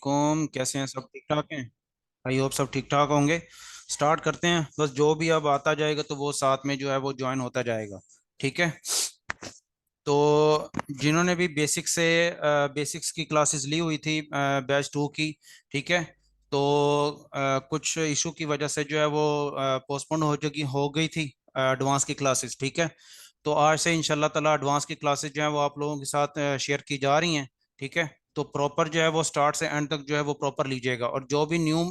कौन कैसे हैं? सब ठीक ठाक हैं? आई होप सब ठीक ठाक होंगे। स्टार्ट करते हैं। बस जो भी अब आता जाएगा तो वो साथ में जो है वो ज्वाइन होता जाएगा। ठीक है। तो जिन्होंने भी बेसिक्स की क्लासेस ली हुई थी बैच 2 की। ठीक है। तो कुछ इशू की वजह से जो है वो पोस्टपोन हो गई थी एडवांस की क्लासेस। ठीक है। तो आज से इंशाल्लाह ताला एडवांस की क्लासेस जो है वो आप लोगों के साथ शेयर की जा रही हैं। ठीक है। तो प्रॉपर जो है वो स्टार्ट से एंड तक जो है वो प्रॉपर लीजिएगा, और जो भी न्यू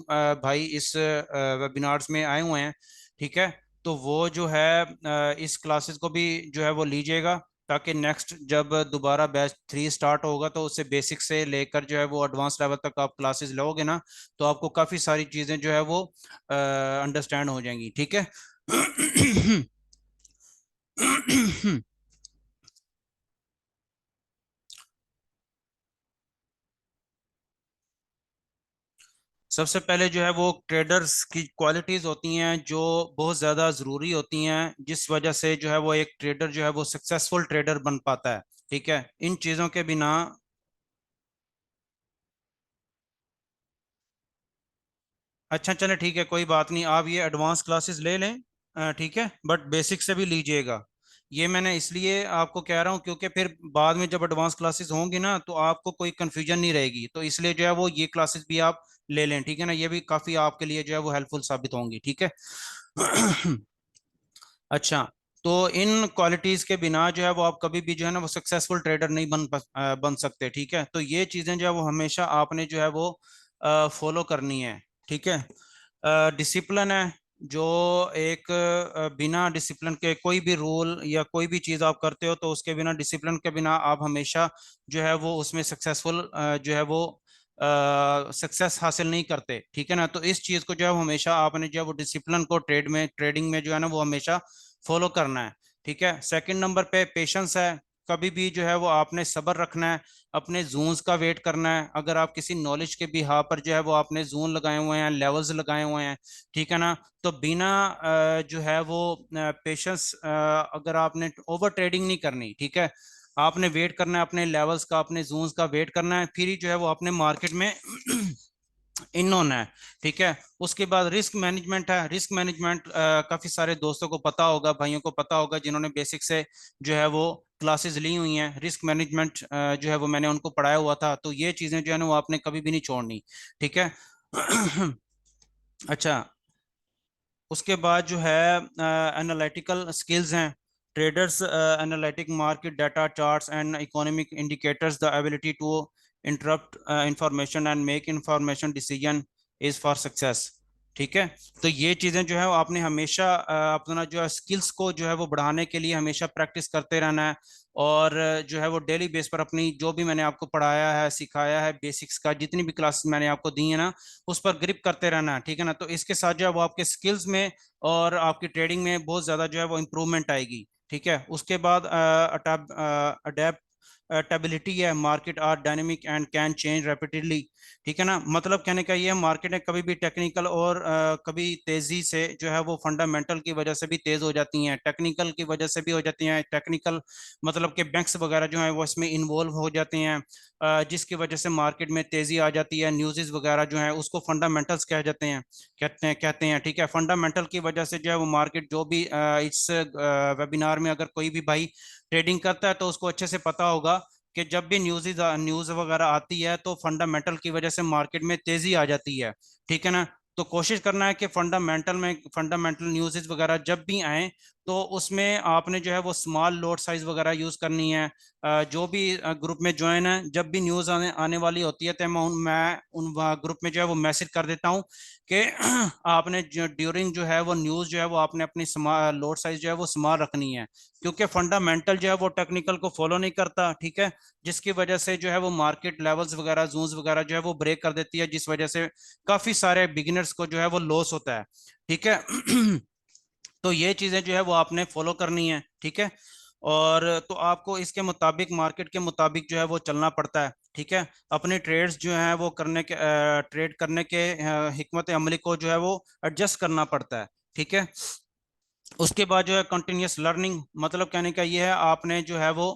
भाई इस वेबिनार्स में आए हुए हैं, ठीक है, तो वो जो है इस क्लासेस को भी जो है वो लीजिएगा, ताकि नेक्स्ट जब दोबारा बैच 3 स्टार्ट होगा तो उससे बेसिक से लेकर जो है वो एडवांस लेवल तक आप क्लासेस लोगे ना, तो आपको काफ़ी सारी चीज़ें जो है वो अंडरस्टैंड हो जाएंगी। ठीक है। सबसे पहले जो है वो ट्रेडर्स की क्वालिटीज होती हैं जो बहुत ज़्यादा ज़रूरी होती हैं, जिस वजह से जो है वो एक ट्रेडर जो है वो सक्सेसफुल ट्रेडर बन पाता है। ठीक है। इन चीज़ों के बिना। अच्छा चले, ठीक है, कोई बात नहीं, आप ये एडवांस क्लासेस ले लें। ठीक है, बट बेसिक से भी लीजिएगा। ये मैंने इसलिए आपको कह रहा हूँ क्योंकि फिर बाद में जब एडवांस क्लासेस होंगी ना तो आपको कोई कंफ्यूजन नहीं रहेगी, तो इसलिए जो है वो ये क्लासेस भी आप ले लें। ठीक है ना, ये भी काफ़ी आपके लिए जो है वो हेल्पफुल साबित होंगी। ठीक है। अच्छा। तो इन क्वालिटीज के बिना जो है वो आप कभी भी जो है ना वो सक्सेसफुल ट्रेडर नहीं बन सकते। ठीक है। तो ये चीजें जो है वो हमेशा आपने जो है वो फॉलो करनी है। ठीक है। डिसिप्लिन है जो एक बिना डिसिप्लिन के कोई भी रूल या कोई भी चीज आप करते हो तो उसके बिना, डिसिप्लिन के बिना आप हमेशा जो है वो उसमें सक्सेसफुल जो है वो सक्सेस हासिल नहीं करते। ठीक है ना, तो इस चीज को जो है हमेशा आपने जो है वो डिसिप्लिन को ट्रेडिंग में जो है ना वो हमेशा फॉलो करना है। ठीक है। सेकंड नंबर पे पेशेंस है। कभी भी जो है वो आपने सब्र रखना है, अपने जोन्स का वेट करना है। अगर आप किसी नॉलेज के बिहार पर जो है वो आपने जोन लगाए हुए हैं, लेवल्स लगाए हुए हैं, ठीक है ना, तो बिना जो है वो पेशेंस, अगर आपने ओवर ट्रेडिंग नहीं करनी, ठीक है, आपने वेट करना है अपने लेवल्स का, अपने जोन्स का वेट करना है, फिर ही जो है वो अपने मार्केट में इन होना है। ठीक है। उसके बाद रिस्क मैनेजमेंट है। रिस्क मैनेजमेंट काफी सारे दोस्तों को पता होगा, भाइयों को पता होगा, जिन्होंने बेसिक से जो है वो क्लासेस ली हुई हैं। रिस्क मैनेजमेंट जो है वो मैंने उनको पढ़ाया हुआ था, तो ये चीजें जो है ना वो आपने कभी भी नहीं छोड़नी। ठीक है। अच्छा। उसके बाद जो है एनालिटिकल स्किल्स हैं। Traders analytic market data charts and economic indicators the ability to interpret information and make information decision is for success. ठीक है। तो ये चीज़ें जो है वो आपने हमेशा अपना जो है स्किल्स को जो है वो बढ़ाने के लिए हमेशा प्रैक्टिस करते रहना है। और जो है वो डेली बेस पर अपनी जो भी मैंने आपको पढ़ाया है, सिखाया है, बेसिक्स का जितनी भी क्लासेस मैंने आपको दी है ना, उस पर ग्रिप करते रहना है। ठीक है ना, तो इसके साथ जो है वो आपके स्किल्स में और आपकी ट्रेडिंग में बहुत ज़्यादा जो है वो इम्प्रूवमेंट आएगी। ठीक है। उसके बाद अडेप्टेबिलिटी है। Market are dynamic and can change rapidly. ठीक है ना, मतलब कहने का ये है, मार्केट है कभी भी टेक्निकल और कभी तेजी से जो है वो फंडामेंटल की वजह से भी तेज हो जाती हैं, टेक्निकल की वजह से भी हो जाती हैं। टेक्निकल मतलब कि बैंक्स वगैरह जो है वो इसमें इन्वॉल्व हो जाते हैं, जिसकी वजह से मार्केट में तेजी आ जाती है। न्यूज़ वगैरह जो है उसको फंडामेंटल्स कह जाते हैं, कहते हैं। ठीक है। फंडामेंटल की वजह से जो है वो मार्केट, जो भी इस वेबिनार में अगर कोई भी भाई ट्रेडिंग करता है तो उसको अच्छे से पता होगा कि जब भी न्यूज़ वगैरह आती है तो फंडामेंटल की वजह से मार्केट में तेजी आ जाती है। ठीक है ना, तो कोशिश करना है कि फंडामेंटल न्यूज़ वगैरह जब भी आए तो उसमें आपने जो है वो स्मॉल लॉट साइज वगैरह यूज करनी है। जो भी ग्रुप में ज्वाइन है, जब भी न्यूज आने वाली होती है तो मैं उन ग्रुप में जो है वो मैसेज कर देता हूँ कि आपने जो ड्यूरिंग जो है वो न्यूज जो है वो आपने अपनी लॉट साइज जो है वो स्मॉल रखनी है, क्योंकि फंडामेंटल जो है वो टेक्निकल को फॉलो नहीं करता। ठीक है। जिसकी वजह से जो है वो मार्केट लेवल्स वगैरह, जोन्स वगैरह जो है वो ब्रेक कर देती है, जिस वजह से काफी सारे बिगिनर्स को जो है वो लॉस होता है। ठीक है। तो ये चीजें जो है वो आपने फॉलो करनी है। ठीक है। और तो आपको इसके मुताबिक, मार्केट के मुताबिक जो है वो चलना पड़ता है। ठीक है। अपने ट्रेड्स जो है वो ट्रेड करने के हिकमत अमली को जो है वो एडजस्ट करना पड़ता है। ठीक है। उसके बाद जो है कंटिन्यूस लर्निंग, मतलब कहने का ये है, आपने जो है वो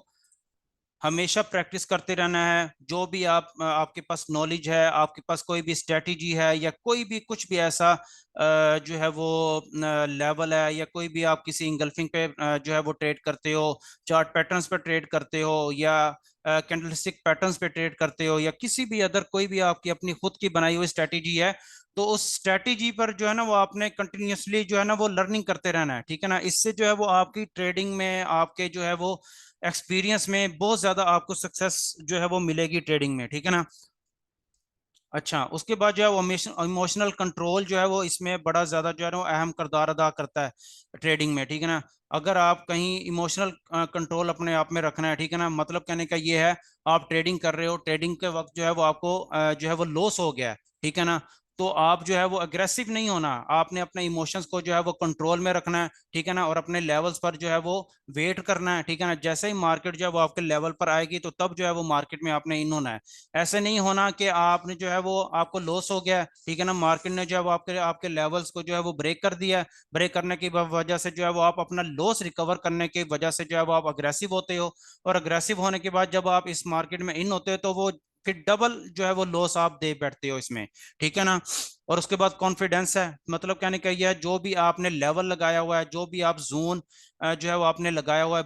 हमेशा प्रैक्टिस करते रहना है। जो भी आप आपके पास नॉलेज है, आपके पास कोई भी स्ट्रेटजी है या कोई भी कुछ भी ऐसा जो है वो लेवल है, या कोई भी आप किसी इंगल्फिंग पे जो है वो ट्रेड करते हो, चार्ट पैटर्न्स पे ट्रेड करते हो, या कैंडलस्टिक पैटर्न्स पे ट्रेड करते हो, या किसी भी अदर कोई भी आपकी अपनी खुद की बनाई हुई स्ट्रेटेजी है, तो उस स्ट्रेटेजी पर जो है ना वो आपने कंटिन्यूअसली जो है ना वो लर्निंग करते रहना है, ठीक है ना। इससे जो है वो आपकी ट्रेडिंग में, आपके जो है वो एक्सपीरियंस में बहुत ज्यादा आपको सक्सेस जो है वो मिलेगी ट्रेडिंग में, ठीक है ना। अच्छा, उसके बाद जो है वो इमोशनल कंट्रोल जो है वो इसमें बड़ा ज्यादा जो है ना वो अहम किरदार अदा करता है ट्रेडिंग में, ठीक है ना। अगर आप कहीं इमोशनल कंट्रोल अपने आप में रखना है, ठीक है ना, मतलब कहने का ये है, आप ट्रेडिंग कर रहे हो, ट्रेडिंग के वक्त जो है वो आपको जो है वो लॉस हो गया है, ठीक है ना, तो आप जो है वो अग्रेसिव नहीं होना, आपने अपने इमोशंस को जो है वो कंट्रोल में रखना है, ठीक है ना, और अपने लेवल्स पर जो है वो वेट करना है, ठीक है ना। जैसे ही मार्केट जो है वो आपके लेवल पर आएगी तो तब जो है वो मार्केट में आपने इन होना है। ऐसे नहीं होना कि आपने जो है वो आपको लॉस हो गया, ठीक है ना, मार्केट ने जो है वो आपके आपके लेवल्स को जो है वो ब्रेक कर दिया, ब्रेक करने की वजह से जो है वो आप अपना लॉस रिकवर करने की वजह से जो है वो आप अग्रेसिव होते हो, और अग्रेसिव होने के बाद जब आप इस मार्केट में इन होते हो तो वो फिर डबल जो है वो लॉस आप दे बैठते हो इसमें, ठीक है ना। और उसके बाद कॉन्फिडेंस है, मतलब कहने का ये है, जो भी आपने लेवल लगाया हुआ है, जो भी आप जोन जो है वो आपने लगाया हुआ है,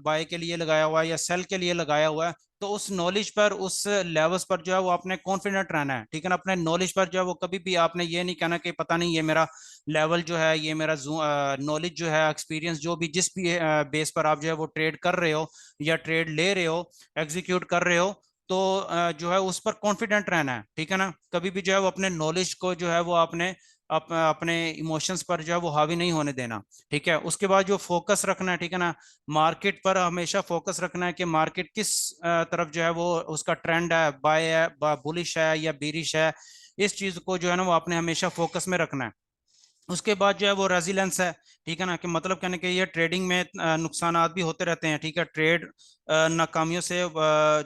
बाय के लिए लगाया हुआ है या सेल के लिए लगाया हुआ है, तो उस नॉलेज पर, उस लेवल्स पर जो है वो आपने कॉन्फिडेंट रहना है, ठीक है ना। अपने नॉलेज पर जो है वो कभी भी आपने ये नहीं कहना कि पता नहीं ये मेरा लेवल जो है, ये मेरा नॉलेज जो है, एक्सपीरियंस जो भी, जिस भी बेस पर आप जो है वो ट्रेड कर रहे हो या ट्रेड ले रहे हो, एग्जीक्यूट कर रहे हो, तो जो है उस पर कॉन्फिडेंट रहना है, ठीक है ना। कभी भी जो है वो अपने नॉलेज को जो है वो आपने अपने इमोशंस पर जो है वो हावी नहीं होने देना, ठीक है। उसके बाद जो फोकस रखना है, ठीक है ना, मार्केट पर हमेशा फोकस रखना है कि मार्केट किस तरफ जो है वो उसका ट्रेंड है, बाय है, बुलिश है या बीरिश है, इस चीज को जो है ना वो आपने हमेशा फोकस में रखना है। उसके बाद जो है वो रेजिलेंस है, ठीक है ना, कि मतलब कहने के ये ट्रेडिंग में नुकसानात भी होते रहते हैं, ठीक है। ट्रेड नाकामियों से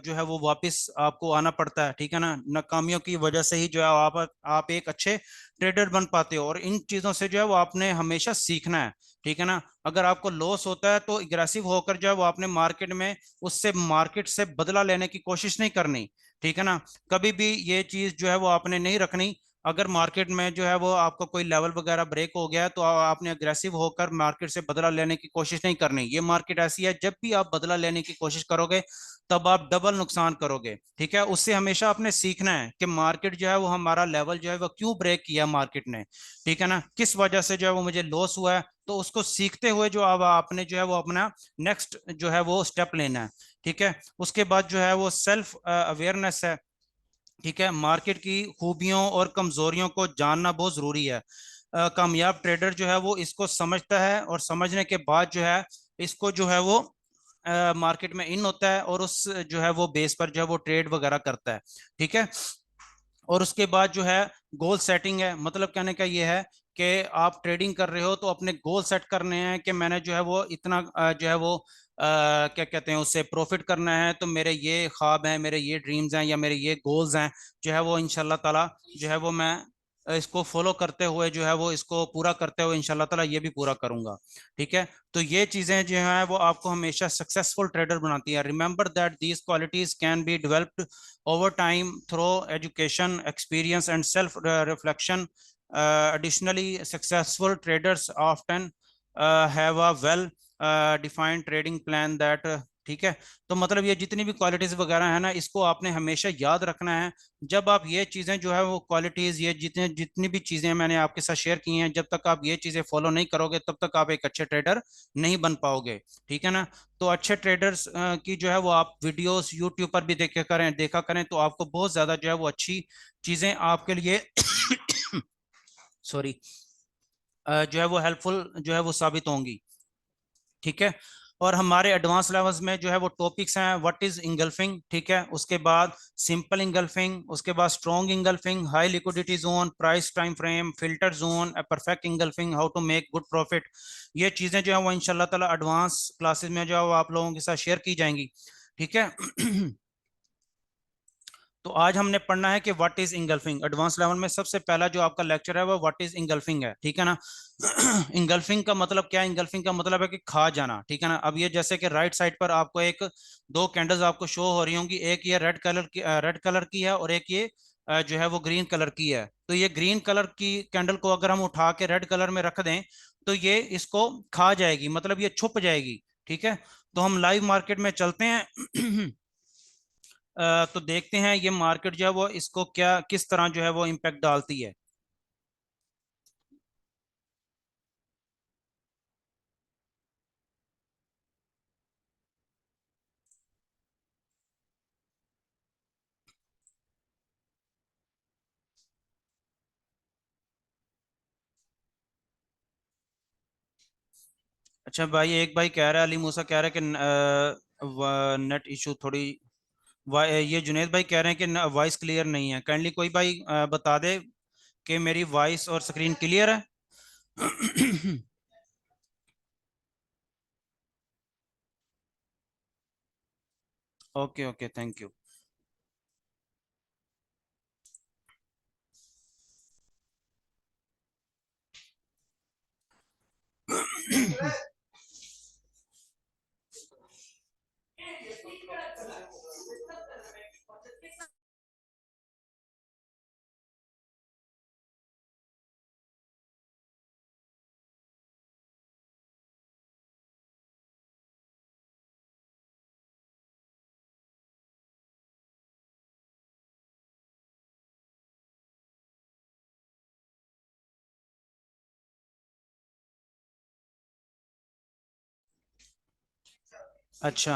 जो है वो वापस आपको आना पड़ता है, ठीक है ना। नाकामियों की वजह से ही जो है आप एक अच्छे ट्रेडर बन पाते हो, और इन चीजों से जो है वो आपने हमेशा सीखना है, ठीक है ना। अगर आपको लॉस होता है तो एग्रेसिव होकर जो है वो आपने मार्केट में उससे मार्केट से बदला लेने की कोशिश नहीं करनी, ठीक है ना। कभी भी ये चीज जो है वो आपने नहीं रखनी। अगर मार्केट में जो है वो आपका कोई लेवल वगैरह ब्रेक हो गया है तो आपने अग्रेसिव होकर मार्केट से बदला लेने की कोशिश नहीं करनी। ये मार्केट ऐसी है, जब भी आप बदला लेने की कोशिश करोगे तब आप डबल नुकसान करोगे, ठीक है। उससे हमेशा आपने सीखना है कि मार्केट जो है वो, हमारा लेवल जो है वो क्यों ब्रेक किया मार्केट ने, ठीक है ना, किस वजह से जो है वो मुझे लॉस हुआ है, तो उसको सीखते हुए जो अब आपने जो है वो अपना नेक्स्ट जो है वो स्टेप लेना है, ठीक है। उसके बाद जो है वो सेल्फ अवेयरनेस है, ठीक है। मार्केट की खूबियों और कमजोरियों को जानना बहुत जरूरी है। कामयाब ट्रेडर जो है वो इसको समझता है, और समझने के बाद जो है इसको जो है वो मार्केट में इन होता है, और उस जो है वो बेस पर जो है वो ट्रेड वगैरह करता है, ठीक है। और उसके बाद जो है गोल सेटिंग है, मतलब कहने का ये है कि आप ट्रेडिंग कर रहे हो तो अपने गोल सेट करने हैं कि मैंने जो है वो इतना जो है वो क्या कहते हैं उससे प्रॉफिट करना है, तो मेरे ये ख्वाब हैं, मेरे ये ड्रीम्स हैं, या मेरे ये गोल्स हैं, जो है वो इंशाल्लाह ताला जो है वो मैं इसको फॉलो करते हुए जो है वो इसको पूरा करते हुए इंशाल्लाह ताला ये भी पूरा करूंगा, ठीक है। तो ये चीजें जो है वो आपको हमेशा सक्सेसफुल ट्रेडर बनाती है। Remember that these qualities can be developed over time through education, experience, and self reflection. Additionally, successful traders often have a well defined trading plan that ठीक है। तो मतलब ये जितनी भी क्वालिटीज वगैरह है ना, इसको आपने हमेशा याद रखना है। जब आप ये चीजें जो है वो क्वालिटीज, ये जितने जितनी भी चीजें मैंने आपके साथ शेयर की हैं, जब तक आप ये चीजें फॉलो नहीं करोगे तब तक आप एक अच्छे ट्रेडर नहीं बन पाओगे, ठीक है ना। तो अच्छे ट्रेडर्स की जो है वो आप वीडियोस यूट्यूब पर भी देखा करें, तो आपको बहुत ज्यादा जो है वो अच्छी चीजें आपके लिए सॉरी जो है वो हेल्पफुल जो है वो साबित होंगी, ठीक है। और हमारे एडवांस लेवल्स में जो है वो टॉपिक्स हैं, व्हाट इज इंगल्फिंग, ठीक है, उसके बाद सिंपल इंगल्फिंग, उसके बाद strong engulfing, high liquidity zone, price time frame, filter zone, perfect engulfing, how to make good profit. ये चीजें जो है वो इंशाल्लाह ताला एडवांस क्लासेस में जो है वो आप लोगों के साथ शेयर की जाएंगी, ठीक है। तो आज हमने पढ़ना है कि what is engulfing. Advance level में सबसे पहला जो आपका लेक्चर है वो व्हाट इज इंगल्फिंग है, ठीक है ना। इंगल्फिंग का मतलब क्या है? इंगल्फिंग का मतलब है कि खा जाना, ठीक है ना। अब ये जैसे कि राइट साइड पर आपको एक दो कैंडल्स आपको शो हो रही होंगी, एक ये रेड कलर की है और एक ये जो है वो ग्रीन कलर की है। तो ये ग्रीन कलर की कैंडल को अगर हम उठा के रेड कलर में रख दें तो ये इसको खा जाएगी, मतलब ये छुप जाएगी, ठीक है। तो हम लाइव मार्केट में चलते हैं। तो देखते हैं ये मार्केट जो है वो इसको क्या किस तरह जो है वो इम्पैक्ट डालती है। अच्छा भाई, एक भाई कह रहा है, अली मूसा कह रहा है कि नेट इशू थोड़ी ये जुनेद भाई कह रहे हैं कि वॉइस क्लियर नहीं है। काइंडली कोई भाई बता दे कि मेरी वॉइस और स्क्रीन क्लियर है। Okay okay, thank you. अच्छा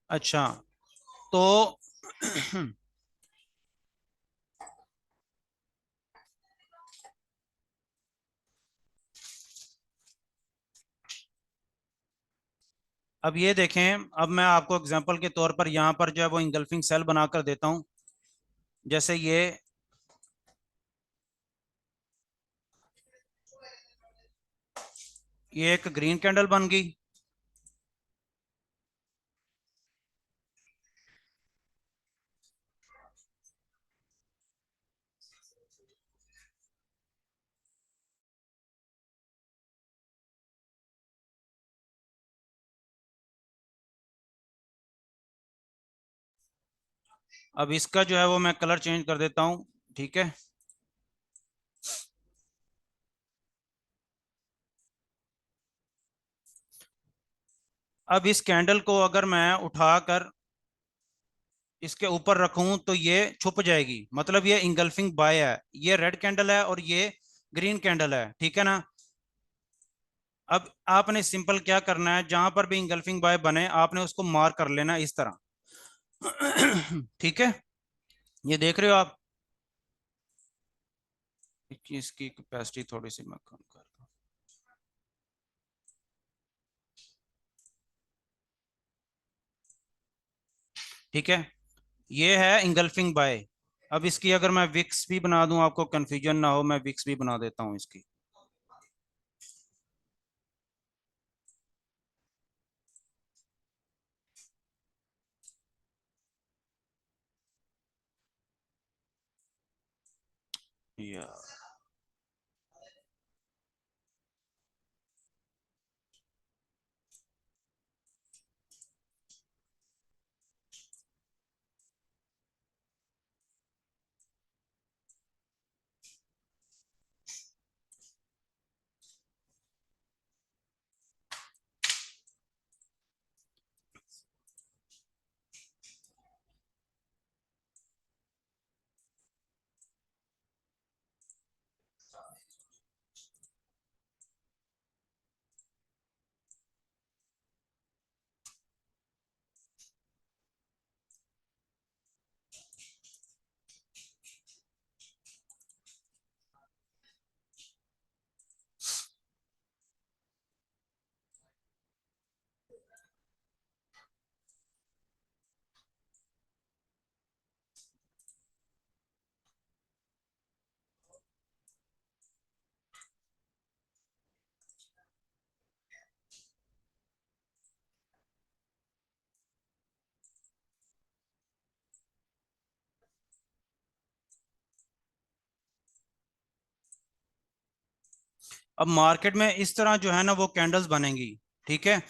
अच्छा। तो अब ये देखें, अब मैं आपको एग्जांपल के तौर पर यहाँ पर जो है वो इंगल्फिंग सेल बनाकर देता हूँ। जैसे ये एक ग्रीन कैंडल बन गई। अब इसका जो है वो मैं कलर चेंज कर देता हूँ, ठीक है। अब इस कैंडल को अगर मैं उठाकर इसके ऊपर रखूं तो ये छुप जाएगी, मतलब ये इंगल्फिंग बाय है। ये रेड कैंडल है और ये ग्रीन कैंडल है, ठीक है ना। अब आपने सिंपल क्या करना है, जहां पर भी इंगल्फिंग बाय बने आपने उसको मार्क कर लेना इस तरह। ठीक है, ये देख रहे हो आप। इसकी कैपेसिटी थोड़ी सी मैं कम कर दूं। ठीक है, ये है इंगल्फिंग बाय। अब इसकी अगर मैं विक्स भी बना दूं, आपको कंफ्यूजन ना हो, मैं विक्स भी बना देता हूं इसकी। या अब मार्केट में इस तरह जो है ना वो कैंडल्स बनेंगी, ठीक है।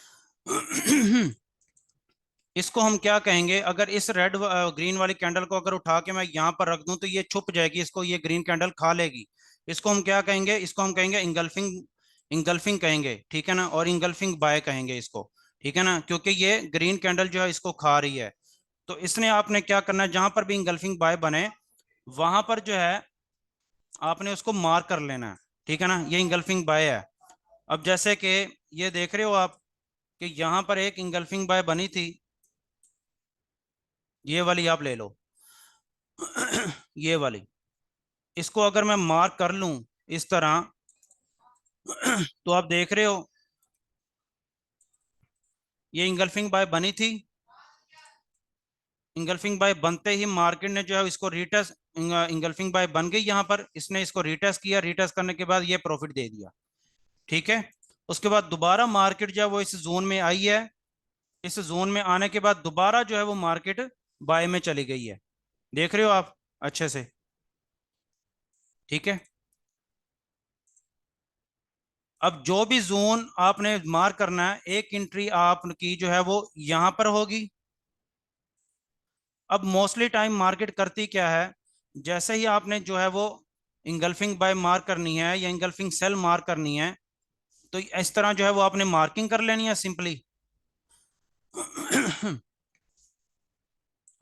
इसको हम क्या कहेंगे, अगर इस रेड ग्रीन वाली कैंडल को अगर उठा के मैं यहाँ पर रख दूं तो ये छुप जाएगी, इसको ये ग्रीन कैंडल खा लेगी। इसको हम क्या कहेंगे, इसको हम कहेंगे इंगल्फिंग, इंगल्फिंग कहेंगे, ठीक है ना, और इंगल्फिंग बाय कहेंगे इसको, ठीक है ना, क्योंकि ये ग्रीन कैंडल जो है इसको खा रही है। तो इसने आपने क्या करना है, जहां पर भी इंगल्फिंग बाय बने वहां पर जो है आपने उसको मार्क कर लेना है, ठीक है ना, ये इंगल्फिंग बाय है। अब जैसे कि ये देख रहे हो आप कि यहाँ पर एक इंगल्फिंग बाय बनी थी, ये वाली आप ले लो। ये वाली, इसको अगर मैं मार्क कर लूं इस तरह, तो आप देख रहे हो ये इंगल्फिंग बाय बनी थी। इंगल्फिंग बाय बनते ही मार्केट ने जो है इसको रीटेस्ट, इंगल्फिंग बाय बन गई यहाँ पर, इसने इसको रीटेस्ट किया, रीटेस्ट करने के बाद ये प्रॉफिट दे दिया, ठीक है। उसके बाद दोबारा मार्केट जो है वो इस जोन में आई है, इस जोन में आने के बाद दोबारा जो है वो मार्केट बाय में चली गई है, देख रहे हो आप अच्छे से, ठीक है। अब जो भी जोन आपने मार्क करना है, एक एंट्री आपकी जो है वो यहां पर होगी। अब मोस्टली टाइम मार्केट करती क्या है, जैसे ही आपने जो है वो इंगल्फिंग बाय मार्क करनी है या इंगल्फिंग सेल मार्क करनी है, तो इस तरह जो है वो आपने मार्किंग कर लेनी है सिंपली।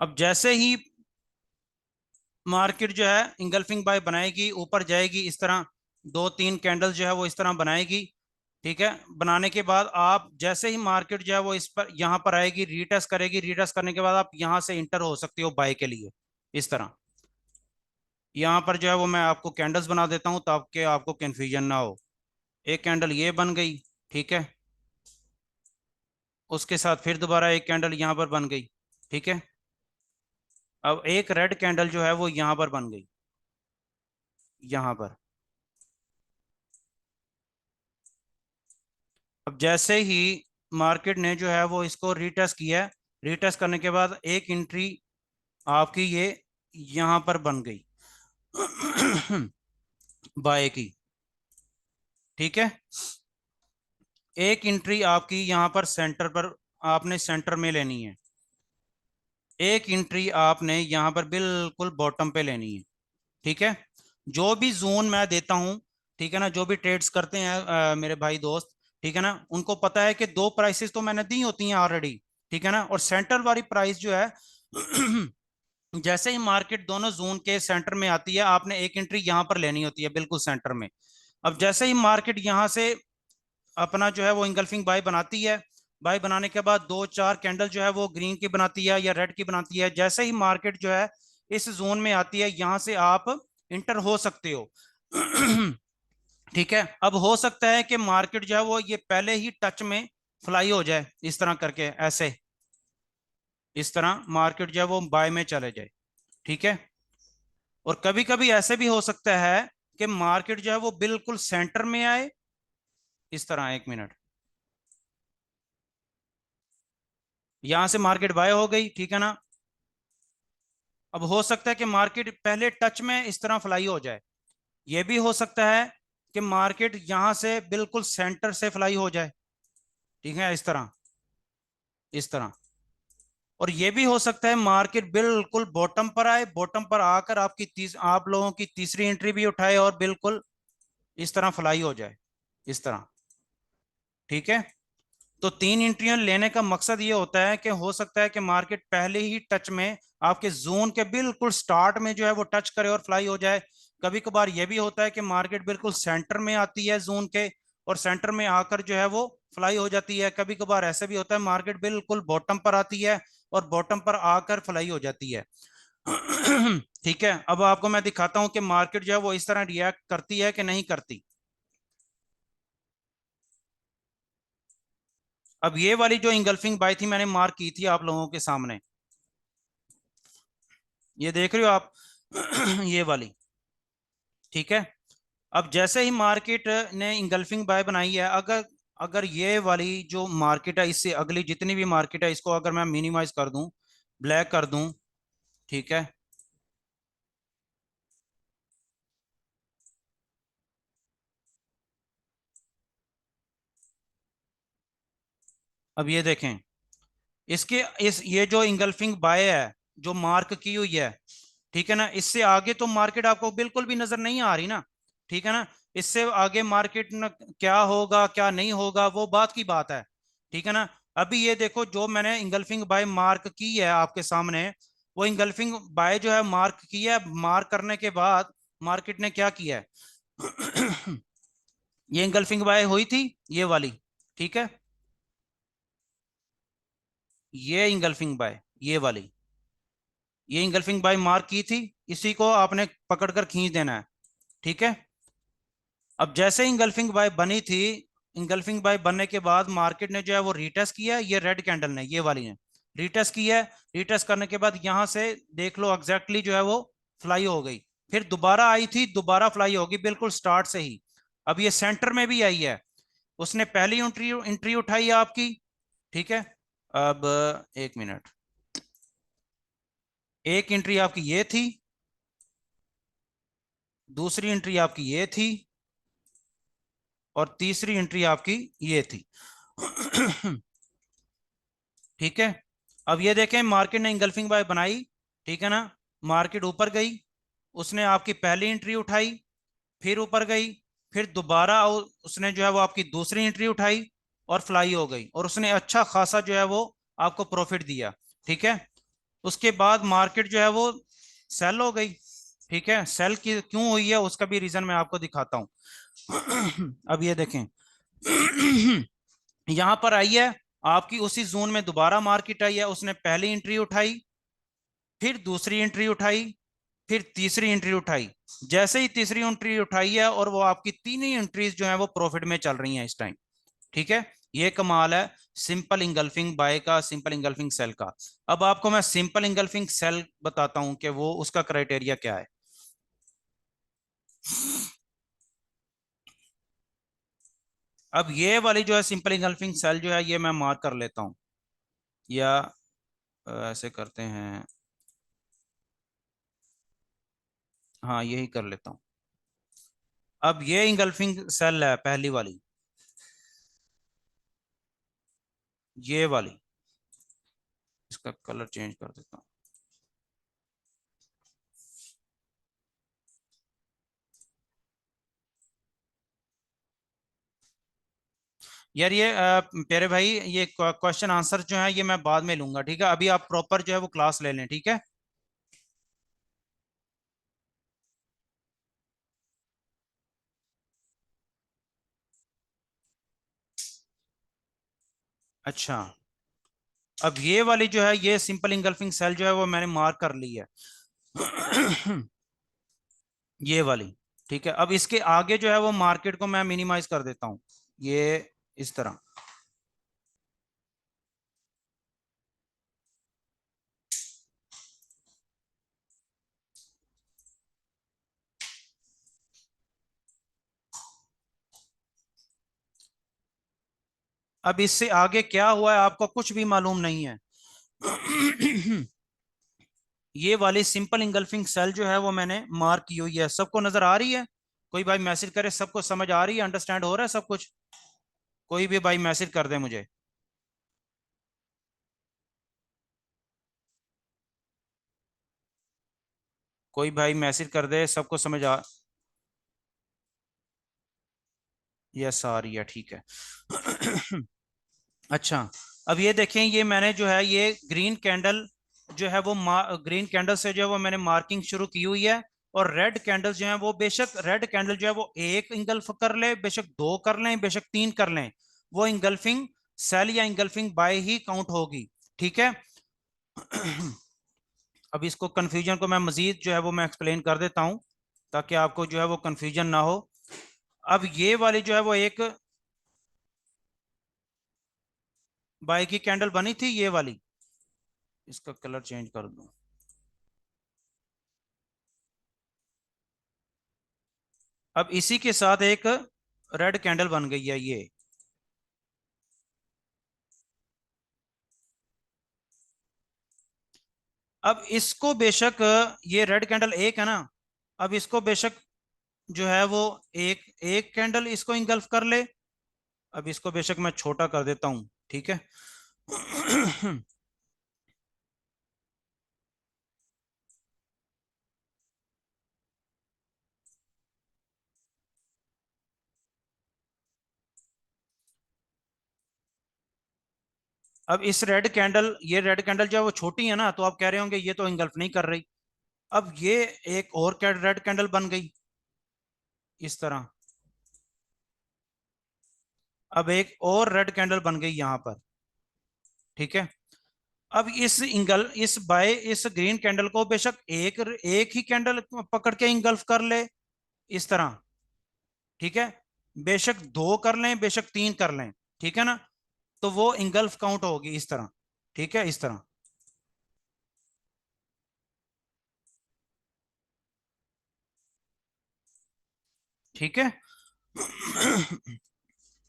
अब जैसे ही मार्केट जो है इंगल्फिंग बाय बनाएगी, ऊपर जाएगी इस तरह, दो तीन कैंडल जो है वो इस तरह बनाएगी, ठीक है। बनाने के बाद आप जैसे ही मार्केट जो है वो इस पर यहाँ पर आएगी, रीटेस्ट करेगी, रीटेस्ट करने के बाद आप यहाँ से इंटर हो सकते हो बाय के लिए, इस तरह। यहाँ पर जो है वो मैं आपको कैंडल्स बना देता हूँ ताकि आपको कंफ्यूजन ना हो। एक कैंडल ये बन गई, ठीक है, उसके साथ फिर दोबारा एक कैंडल यहाँ पर बन गई, ठीक है। अब एक रेड कैंडल जो है वो यहाँ पर बन गई, यहाँ पर। अब जैसे ही मार्केट ने जो है वो इसको रीटेस्ट किया, रीटेस्ट करने के बाद एक एंट्री आपकी ये यहाँ पर बन गई बाय की, ठीक है। एक एंट्री आपकी यहाँ पर सेंटर पर, आपने सेंटर में लेनी है। एक एंट्री आपने यहाँ पर बिल्कुल बॉटम पे लेनी है, ठीक है। जो भी जोन मैं देता हूँ, ठीक है ना, जो भी ट्रेड्स करते हैं मेरे भाई दोस्त, ठीक है ना, उनको पता है कि दो प्राइसेस तो मैंने दी होती हैं ऑलरेडी, ठीक है ना, और सेंटर वाली प्राइस जो है जैसे ही मार्केट दोनों जोन के सेंटर में आती है, आपने एक एंट्री यहां पर लेनी होती है बिल्कुल सेंटर में। अब जैसे ही मार्केट यहां से अपना जो है वो इंगल्फिंग बाय बनाती है, बाय बनाने के बाद दो चार कैंडल जो है वो ग्रीन की बनाती है या रेड की बनाती है, जैसे ही मार्केट जो है इस जोन में आती है, यहां से आप इंटर हो सकते हो। ठीक है। अब हो सकता है कि मार्केट जो है वो ये पहले ही टच में फ्लाई हो जाए, इस तरह करके ऐसे, इस तरह मार्केट जो है वो बाय में चले जाए, ठीक है। और कभी कभी ऐसे भी हो सकता है कि मार्केट जो है वो बिल्कुल सेंटर में आए, इस तरह, एक मिनट, यहां से मार्केट बाय हो गई, ठीक है ना। अब हो सकता है कि मार्केट पहले टच में इस तरह फ्लाई हो जाए, यह भी हो सकता है कि मार्केट यहां से बिल्कुल सेंटर से फ्लाई हो जाए, ठीक है, इस तरह, इस तरह। और यह भी हो सकता है मार्केट बिल्कुल बॉटम पर आए, बॉटम पर आकर आपकी आप लोगों की तीसरी एंट्री भी उठाए और बिल्कुल इस तरह फ्लाई हो जाए, इस तरह, ठीक है। तो तीन एंट्रियां लेने का मकसद ये होता है कि हो सकता है कि मार्केट पहले ही टच में आपके जोन के बिल्कुल स्टार्ट में जो है वो टच करे और फ्लाई हो जाए। कभी कभार ये भी होता है कि मार्केट बिल्कुल सेंटर में आती है जोन के, और सेंटर में आकर जो है वो फ्लाई हो जाती है। कभी कभार ऐसे भी होता है मार्केट बिल्कुल बॉटम पर आती है और बॉटम पर आकर फ्लाई हो जाती है। ठीक है। अब आपको मैं दिखाता हूं कि मार्केट जो है वो इस तरह रिएक्ट करती है कि नहीं करती। अब ये वाली जो इंगल्फिंग बाय थी मैंने मार्क की थी आप लोगों के सामने, ये देख रहे हो आप, ये वाली, ठीक है। अब जैसे ही मार्केट ने इंगल्फिंग बाय बनाई है, अगर अगर ये वाली जो मार्केट है इससे अगली जितनी भी मार्केट है इसको अगर मैं मिनिमाइज कर दूं, ब्लैक कर दूं, ठीक है, अब ये देखें, इसके इस ये जो इंगल्फिंग बाय है जो मार्क की हुई है, ठीक है ना, इससे आगे तो मार्केट आपको बिल्कुल भी नजर नहीं आ रही ना, ठीक है ना। इससे आगे मार्केट न क्या होगा क्या नहीं होगा वो बात की बात है, ठीक है ना। अभी ये देखो जो मैंने इंगल्फिंग बाय मार्क की है आपके सामने, वो इंगल्फिंग बाय जो है मार्क की है, मार्क करने के बाद मार्केट ने क्या किया है ये इंगल्फिंग बाय हुई थी, ये वाली, ठीक है, ये इंगल्फिंग बाय, ये वाली, ये इंगल्फिंग बाय मार्क की थी, इसी को आपने पकड़कर खींच देना है, ठीक है। अब जैसे इंगल्फिंग बाय बनी थी, इंगल्फिंग बाय बनने के बाद मार्केट ने जो है वो रीटेस्ट किया, ये रेड कैंडल ने, ये वाली ने रीटेस्ट किया है। रीटेस्ट करने के बाद यहां से देख लो एग्जैक्टली जो है वो फ्लाई हो गई, फिर दोबारा आई थी, दोबारा फ्लाई होगी बिल्कुल स्टार्ट से ही। अब ये सेंटर में भी आई है, उसने पहली एंट्री एंट्री उठाई है आपकी, ठीक है। अब एक मिनट, एक एंट्री आपकी ये थी, दूसरी एंट्री आपकी ये थी, और तीसरी एंट्री आपकी ये थी ठीक है। अब ये देखें मार्केट ने इंगल्फिंग बाय बनाई, ठीक है ना, मार्केट ऊपर गई, उसने आपकी पहली एंट्री उठाई, फिर ऊपर गई, फिर दोबारा उसने जो है वो आपकी दूसरी एंट्री उठाई और फ्लाई हो गई, और उसने अच्छा खासा जो है वो आपको प्रॉफिट दिया, ठीक है। उसके बाद मार्केट जो है वो सेल हो गई, ठीक है। सेल की क्यों हुई है उसका भी रीजन मैं आपको दिखाता हूं अब ये देखें यहां पर आई है आपकी, उसी जोन में दोबारा मार्केट आई है, उसने पहली एंट्री उठाई, फिर दूसरी एंट्री उठाई, फिर तीसरी एंट्री उठाई। जैसे ही तीसरी एंट्री उठाई है और वो आपकी तीन ही एंट्रीज जो है वो प्रॉफिट में चल रही हैं इस टाइम, ठीक है। ये कमाल है सिंपल इंगल्फिंग बाय का, सिंपल इंगल्फिंग सेल का। अब आपको मैं सिंपल इंगल्फिंग सेल बताता हूं कि वो उसका क्राइटेरिया क्या है। अब ये वाली जो है सिंपल इंगल्फिंग सेल जो है ये मैं मार्क कर लेता हूं, या ऐसे करते हैं, हाँ यही कर लेता हूं। अब ये इंगल्फिंग सेल है पहली वाली, ये वाली, इसका कलर चेंज कर देता हूँ। यार ये प्यारे भाई, ये क्वेश्चन आंसर जो है ये मैं बाद में लूंगा, ठीक है। अभी आप प्रॉपर जो है वो क्लास ले लें, ठीक है। अच्छा, अब ये वाली जो है ये सिंपल इंगल्फिंग सेल जो है वो मैंने मार्क कर ली है ये वाली, ठीक है। अब इसके आगे जो है वो मार्केट को मैं मिनिमाइज कर देता हूँ, ये इस तरह। अब इससे आगे क्या हुआ है आपको कुछ भी मालूम नहीं है ये वाली सिंपल इंगल्फिंग सेल जो है वो मैंने मार्क की हुई है, सबको नजर आ रही है? कोई भाई मैसेज करे, सबको समझ आ रही है, अंडरस्टैंड हो रहा है सब कुछ? कोई भी भाई मैसेज कर दे मुझे। कोई भाई मैसेज कर दे, सबको समझ आ, यस आ रही है, ठीक है अच्छा, अब ये देखें, ये मैंने जो है ये ग्रीन कैंडल जो है वो ग्रीन कैंडल से जो है वो मैंने मार्किंग शुरू की हुई है। और रेड कैंडल जो है वो बेशक रेड कैंडल जो है वो एक इंगल्फ कर ले, बेशक दो कर लें, बेशक तीन कर लें, वो इंगल्फिंग सेल या इंगल्फिंग बाय ही काउंट होगी, ठीक है अब इसको कंफ्यूजन को मैं मजीद जो है वो मैं एक्सप्लेन कर देता हूं, ताकि आपको जो है वो कंफ्यूजन ना हो। अब ये वाली जो है वो एक बाय की कैंडल बनी थी, ये वाली, इसका कलर चेंज कर दूं। अब इसी के साथ एक रेड कैंडल बन गई है ये। अब इसको बेशक, ये रेड कैंडल एक है ना, अब इसको बेशक जो है वो एक एक कैंडल इसको इंगल्फ कर ले। अब इसको बेशक मैं छोटा कर देता हूं, ठीक है। अब इस रेड कैंडल, ये रेड कैंडल जो है वो छोटी है ना, तो आप कह रहे होंगे ये तो इंगल्फ नहीं कर रही। अब ये एक और रेड कैंडल बन गई इस तरह। अब एक और रेड कैंडल बन गई यहां पर। ठीक है। अब इस ग्रीन कैंडल को बेशक एक एक ही कैंडल पकड़ के इंगल्फ कर ले इस तरह। ठीक है। बेशक दो कर लें, बेशक तीन कर लें। ठीक है ना, तो वो इंगल्फ काउंट होगी इस तरह। ठीक है, इस तरह। ठीक है।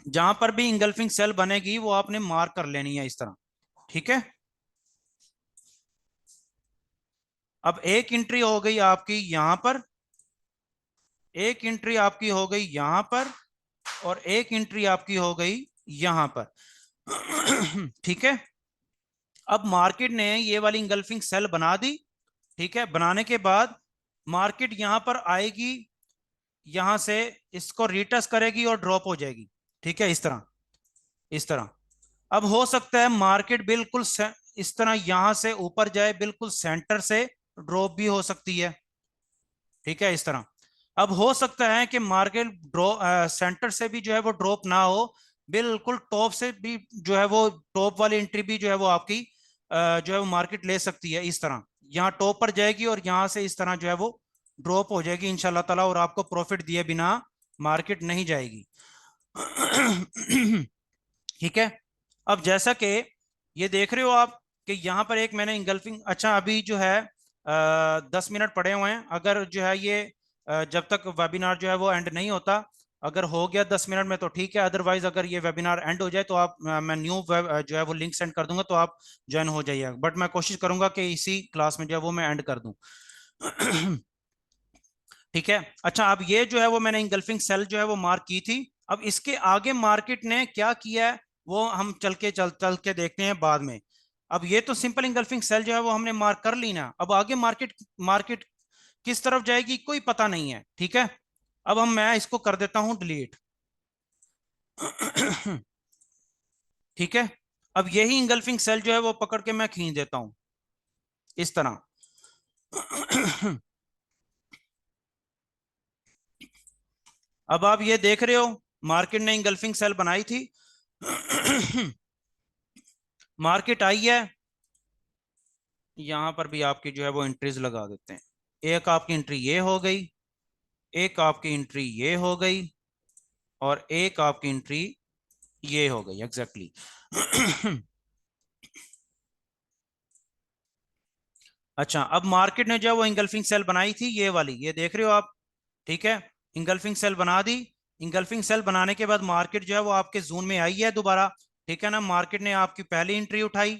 जहां पर भी इंगल्फिंग सेल बनेगी वो आपने मार्क कर लेनी है इस तरह। ठीक है। अब एक एंट्री हो गई आपकी यहां पर, एक एंट्री आपकी हो गई यहां पर, और एक एंट्री आपकी हो गई यहां पर। ठीक है। अब मार्केट ने ये वाली इंगल्फिंग सेल बना दी। ठीक है, बनाने के बाद मार्केट यहां पर आएगी, यहां से इसको रिटच करेगी और ड्रॉप हो जाएगी। ठीक है, इस तरह, इस तरह। अब हो सकता है मार्केट बिल्कुल इस तरह यहां से ऊपर जाए, बिल्कुल सेंटर से ड्रॉप भी हो सकती है। ठीक है, इस तरह। अब हो सकता है कि मार्केट सेंटर से भी जो है वो ड्रॉप ना हो, बिल्कुल टॉप से भी जो है वो टॉप वाली एंट्री भी जो है वो आपकी जो है वो मार्केट ले सकती है इस तरह। यहाँ टॉप पर जाएगी और यहाँ से इस तरह जो है वो ड्रॉप हो जाएगी इंशाल्लाह ताला, और आपको प्रॉफिट दिए बिना मार्केट नहीं जाएगी। ठीक है। अब जैसा कि ये देख रहे हो आप कि यहाँ पर एक मैंने इंगल्फिंग, अच्छा अभी जो है 10 मिनट पड़े हुए हैं। अगर जो है ये जब तक वेबिनार जो है वो एंड नहीं होता, अगर हो गया 10 मिनट में तो ठीक है, अदरवाइज अगर ये वेबिनार एंड हो जाए तो आप मैं न्यू जो है वो लिंक सेंड कर दूंगा, तो आप ज्वाइन हो जाइएगा। बट मैं कोशिश करूंगा कि इसी क्लास में जो है वो मैं एंड कर दूं। ठीक है। अच्छा, अब ये जो है वो मैंने इंगल्फिंग सेल जो है वो मार्क की थी। अब इसके आगे मार्केट ने क्या किया है वो हम चल के देखते हैं बाद में। अब ये तो सिंपल इंगल्फिंग सेल जो है वो हमने मार्क कर ली ना, अब आगे मार्केट मार्केट किस तरफ जाएगी कोई पता नहीं है। ठीक है। अब मैं इसको कर देता हूं डिलीट। ठीक है। अब यही इंगल्फिंग सेल जो है वो पकड़ के मैं खींच देता हूं इस तरह। अब आप ये देख रहे हो मार्केट ने इंगल्फिंग सेल बनाई थी। मार्केट आई है, यहां पर भी आपकी जो है वो एंट्रीज लगा देते हैं। एक आपकी एंट्री ये हो गई, एक आपकी एंट्री ये हो गई, और एक आपकी एंट्री ये हो गई एग्जैक्टली। अच्छा, अब मार्केट ने जो है वो इंगल्फिंग सेल बनाई थी ये वाली, ये देख रहे हो आप। ठीक है। इंगल्फिंग सेल बना दी। इंगल्फिंग सेल बनाने के बाद मार्केट जो है वो आपके जोन में आई है दोबारा। ठीक है ना, मार्केट ने आपकी पहली एंट्री उठाई,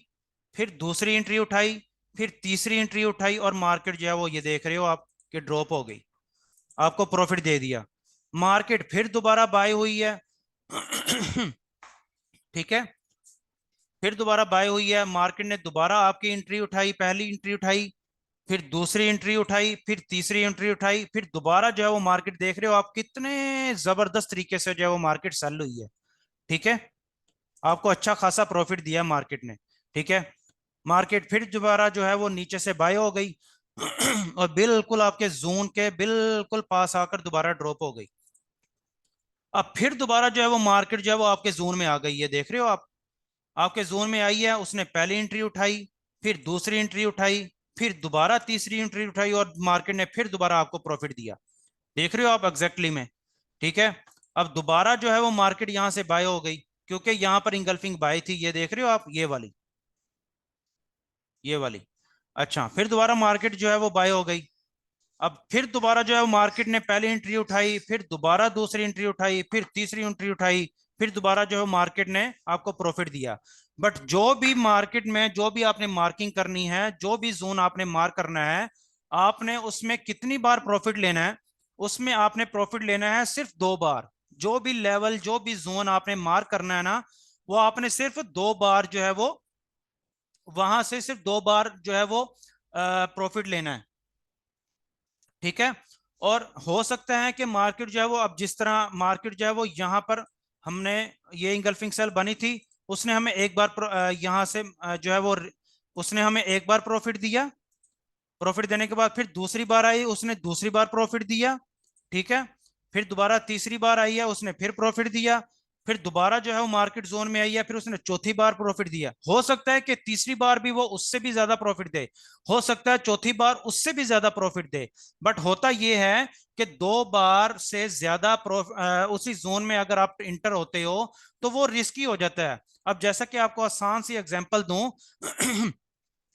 फिर दूसरी एंट्री उठाई, फिर तीसरी एंट्री उठाई, और मार्केट जो है वो ये देख रहे हो आप कि ड्रॉप हो गई, आपको प्रॉफिट दे दिया। मार्केट फिर दोबारा बाय हुई है। ठीक है। फिर दोबारा बाय हुई है, मार्केट ने दोबारा आपकी एंट्री उठाई, पहली एंट्री उठाई, फिर दूसरी एंट्री उठाई, फिर तीसरी एंट्री उठाई, फिर दोबारा जो है वो मार्केट देख रहे हो आप कितने जबरदस्त तरीके से जो है वो मार्केट सेल हुई है। ठीक है। आपको अच्छा खासा प्रॉफिट दिया मार्केट ने। ठीक है। मार्केट फिर दोबारा जो है वो नीचे से बाय हो गई, और बिल्कुल आपके जोन के बिल्कुल पास आकर दोबारा ड्रॉप हो गई। अब फिर दोबारा जो है वो मार्केट जो है वो आपके जोन में आ गई है, देख रहे हो आप। आपके जोन में आई है, उसने पहली एंट्री उठाई, फिर दूसरी एंट्री उठाई, फिर दोबारा तीसरी एंट्री उठाई, और मार्केट ने फिर दोबारा आपको प्रॉफिट दिया, देख रहे हो आप एग्जैक्टली में। ठीक है। अब दोबारा जो है वो मार्केट यहां से बाय हो गई, क्योंकि यहां पर इंगल्फिंग बाय थी, ये देख रहे हो आप, ये वाली, ये वाली। अच्छा, फिर दोबारा मार्केट जो है वो बाय हो गई। अब फिर दोबारा जो है वो मार्केट ने पहली एंट्री उठाई, फिर दोबारा दूसरी एंट्री उठाई, फिर तीसरी एंट्री उठाई, फिर दोबारा जो है मार्केट ने आपको प्रॉफिट दिया। बट जो भी मार्केट में जो भी आपने मार्किंग करनी है, जो भी जोन आपने मार्क करना है, आपने उसमें कितनी बार प्रॉफिट लेना है, उसमें आपने प्रॉफिट लेना है सिर्फ 2 बार। जो भी लेवल जो भी जोन आपने मार्क करना है ना, वो आपने सिर्फ 2 बार जो है वो वहां से सिर्फ 2 बार जो है वो प्रॉफिट लेना है। ठीक है। और हो सकता है कि मार्केट जो है वो, अब जिस तरह मार्केट जो है वो यहाँ पर हमने, ये इंगल्फिंग सेल बनी थी, उसने हमें एक बार यहाँ से जो है वो उसने हमें एक बार प्रॉफिट दिया। प्रॉफिट देने के बाद फिर दूसरी बार आई, उसने दूसरी बार प्रॉफिट दिया। ठीक है। फिर दोबारा तीसरी बार आई है, उसने फिर प्रॉफिट दिया। फिर दोबारा जो है वो मार्केट जोन में आई है, फिर उसने चौथी बार प्रॉफिट दिया। हो सकता है कि तीसरी बार भी वो उससे भी ज्यादा प्रॉफिट दे, हो सकता है चौथी बार उससे भी ज्यादा प्रॉफिट दे। बट होता यह है कि 2 बार से ज्यादा उसी जोन में अगर आप इंटर होते हो तो वो रिस्की हो जाता है। अब जैसा कि आपको आसान सी एग्जांपल दूं,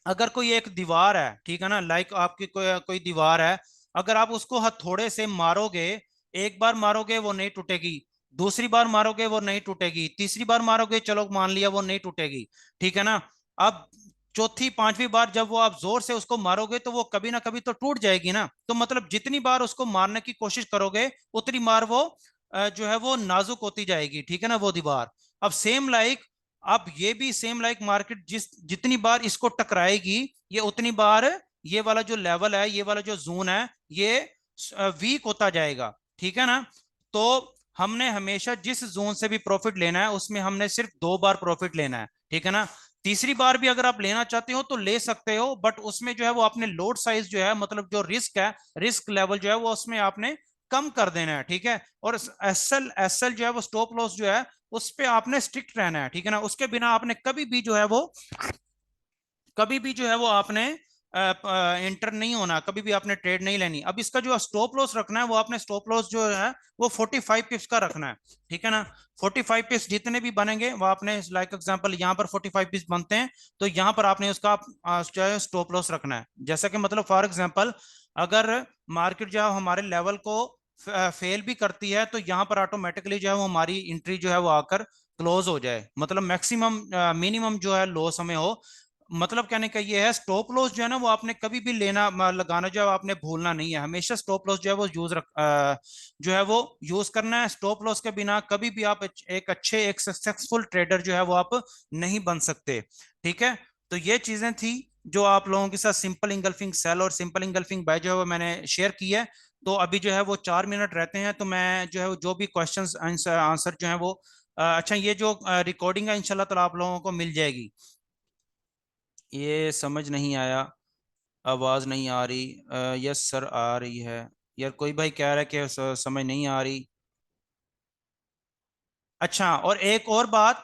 अगर कोई एक दीवार है, ठीक है ना, लाइक आपकी कोई दीवार है, अगर आप उसको हथौड़े से मारोगे, एक बार मारोगे वो नहीं टूटेगी, दूसरी बार मारोगे वो नहीं टूटेगी, तीसरी बार मारोगे चलो मान लिया वो नहीं टूटेगी, ठीक है ना। अब चौथी पांचवी बार जब वो आप जोर से उसको मारोगे तो वो कभी ना कभी तो टूट जाएगी ना। तो मतलब जितनी बार उसको मारने की कोशिश करोगे उतनी बार वो जो है वो नाजुक होती जाएगी, ठीक है ना, वो दीवार। अब सेम लाइक, अब ये भी सेम लाइक मार्केट जितनी बार इसको टकराएगी, ये उतनी बार ये वाला जो लेवल है, ये वाला जो जोन है, ये वीक होता जाएगा। ठीक है ना। तो हमने हमेशा जिस जोन से भी प्रॉफिट लेना है उसमें हमने सिर्फ 2 बार प्रॉफिट लेना है। ठीक है ना। तीसरी बार भी अगर आप लेना चाहते हो तो ले सकते हो, बट उसमें जो है वो आपने लोड साइज जो है, मतलब जो रिस्क है, रिस्क लेवल जो है वो उसमें आपने कम कर देना है। ठीक है। और एसएल एसएल जो है वो स्टॉप लॉस जो है उस पे आपने स्ट्रिक्ट रहना है। ठीक है ना। उसके बिना आपने कभी भी जो है वो, कभी भी जो है वो आपने एंटर नहीं होना, कभी भी आपने ट्रेड नहीं लेनी। अब इसका जो स्टॉप लॉस रखना है वो आपने स्टॉप लॉस जो है वो 45 पिप्स का रखना है। ठीक है ना। 45 पिप्स जितने भी बनेंगे वो आपने, लाइक एग्जांपल यहाँ पर 45 पिप्स बनते हैं, तो यहाँ पर आपने उसका जो है स्टॉप लॉस रखना है। जैसा कि मतलब फॉर एग्जांपल, अगर मार्केट जो है हमारे लेवल को फेल भी करती है तो यहाँ पर ऑटोमेटिकली जो है वो हमारी एंट्री जो है वो आकर क्लोज हो जाए, मतलब मैक्सिमम मिनिमम जो है लॉस हमें हो। मतलब कहने का ये है, स्टॉप लॉस जो है ना वो आपने कभी भी लेना लगाना जो है आपने भूलना नहीं है। हमेशा स्टॉप लॉस जो है वो जो है वो यूज करना है। स्टॉप लॉस के बिना कभी भी आप एक अच्छे, एक सक्सेसफुल ट्रेडर जो है वो आप नहीं बन सकते। ठीक है। तो ये चीजें थी जो आप लोगों के साथ सिंपल इंगल्फिंग सेल और सिंपल इंगल्फिंग बाय जो है वो मैंने शेयर की है। तो अभी जो है वो 4 मिनट रहते हैं, तो मैं जो है जो भी क्वेश्चंस आंसर जो है वो अच्छा, ये जो रिकॉर्डिंग है इंशाल्लाह तो आप लोगों को मिल जाएगी। ये समझ नहीं आया, आवाज नहीं आ रही। यस सर आ रही है। यार कोई भाई कह रहा है कि समझ नहीं आ रही। अच्छा, और एक और बात,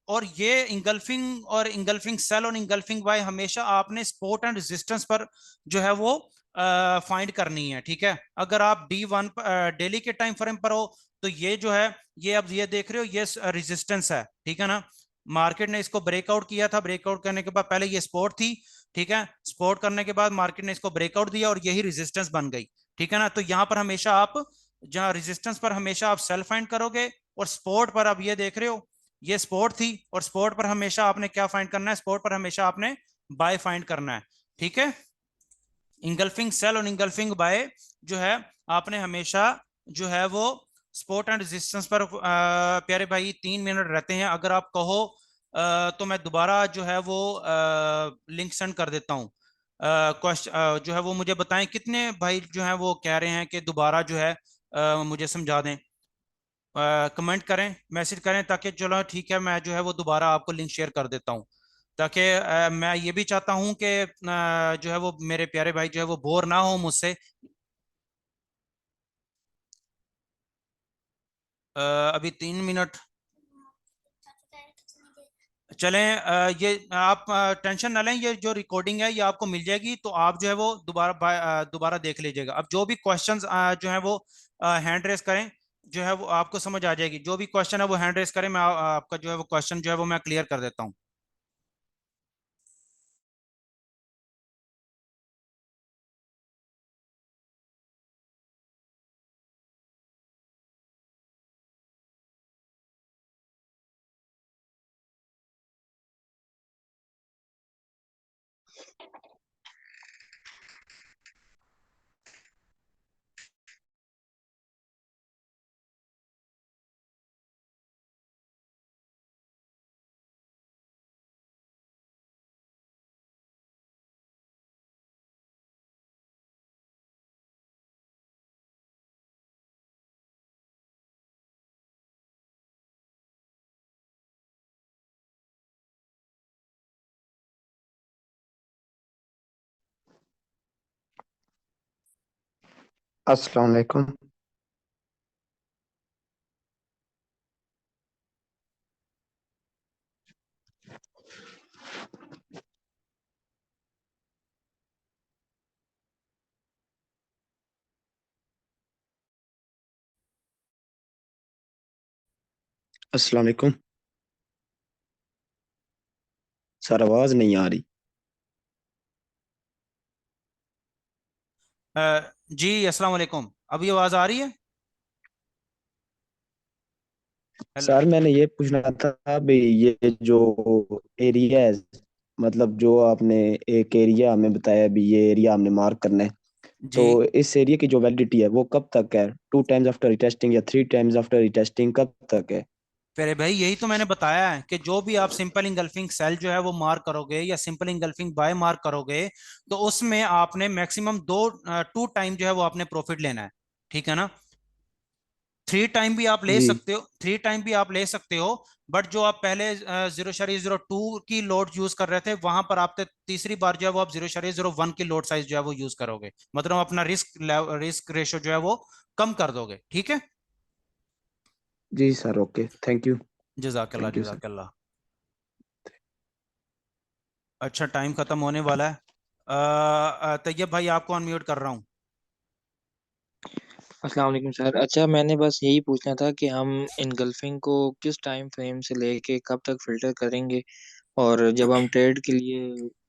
और ये इंगल्फिंग और इंगल्फिंग सेल और इंगल्फिंग वाई हमेशा आपने सपोर्ट एंड रेजिस्टेंस पर जो है वो फाइंड करनी है। ठीक है। अगर आप D1 डेली के टाइम फ्रेम पर हो तो ये जो है, ये अब ये देख रहे हो, ये रेजिस्टेंस है। ठीक है ना। मार्केट ने इसको ब्रेकआउट किया था, ब्रेकआउट करने के बाद पहले ये सपोर्ट थी। ठीक है। सपोर्ट करने के बाद मार्केट ने इसको ब्रेकआउट दिया और यही रेजिस्टेंस बन गई। ठीक है ना। तो यहाँ पर हमेशा आप, जहाँ रेजिस्टेंस पर हमेशा आप सेल फाइंड करोगे, और स्पोर्ट पर अब ये देख रहे हो, ये स्पोर्ट थी, और स्पोर्ट पर हमेशा आपने क्या फाइंड करना है, स्पोर्ट पर हमेशा आपने बाय फाइंड करना है। ठीक है। इंगल्फिंग सेल और इंगल्फिंग बाय जो है आपने हमेशा जो है वो स्पोर्ट एंड रेजिस्टेंस पर प्यारे भाई 3 मिनट रहते हैं, अगर आप कहो तो मैं दोबारा जो है वो लिंक सेंड कर देता हूँ। क्वेश्चन जो है वो मुझे बताएं कितने भाई जो है वो कह रहे हैं कि दोबारा जो है मुझे समझा दें। कमेंट करें, मैसेज करें, ताकि चलो ठीक है मैं जो है वो दोबारा आपको लिंक शेयर कर देता हूँ। ताकि मैं ये भी चाहता हूँ कि जो है वो मेरे प्यारे भाई जो है वो बोर ना हो मुझसे। अभी 3 मिनट चलें। ये आप टेंशन ना लें, ये जो रिकॉर्डिंग है ये आपको मिल जाएगी, तो आप जो है वो दोबारा देख लीजिएगा। अब जो भी क्वेश्चंस जो है वो हैंड रेस करें, जो है वो आपको समझ आ जाएगी। जो भी क्वेश्चन है वो हैंड रेस करें, मैं आपका जो है वो क्वेश्चन जो है वो मैं क्लियर कर देता हूँ। अस्सलाम वालेकुम। अस्सलाम वालेकुम। सर आवाज नहीं आ रही। जी अस्सलाम वालेकुम। अभी आवाज आ रही है? हेलो। सर मैंने ये पूछना था भाई, ये जो एरिया, मतलब जो आपने एक एरिया हमें बताया भी, ये एरिया हमने मार्क करना है, जी। तो इस एरिया की जो वैलिडिटी है वो कब तक है? 2 टाइम्स आफ्टर रिटेस्टिंग या 3 टाइम्स आफ्टर रिटेस्टिंग, कब तक है? फिर भाई यही तो मैंने बताया है कि जो भी आप सिंपल इंगल्फिंग सेल जो है वो मार्क करोगे या सिंपल इंगल्फिंग बाय मार्क करोगे, तो उसमें आपने मैक्सिमम 2 टाइम जो है वो आपने प्रॉफिट लेना है। ठीक है ना? 3 टाइम भी आप ले जी सकते हो, 3 टाइम भी आप ले सकते हो। बट जो आप पहले 0.02 की लोड यूज कर रहे थे, वहां पर आप तीसरी बार जो है वो आप 0.01 की लोड साइज जो है वो यूज करोगे। मतलब अपना रिस्क रेशो जो है वो कम कर दोगे। ठीक है। जी सर, ओके, थैंक यू। जजाकल्ला थैंक यू सर। जजाकल्ला। अच्छा, टाइम खत्म होने वाला है। तैयब भाई आपको अनम्यूट कर रहा हूँ। अस्सलाम वालेकुम सर। अच्छा, मैंने बस यही पूछना था कि हम इनगल्फिंग को किस टाइम फ्रेम से लेके कब तक फिल्टर करेंगे, और जब हम ट्रेड के लिए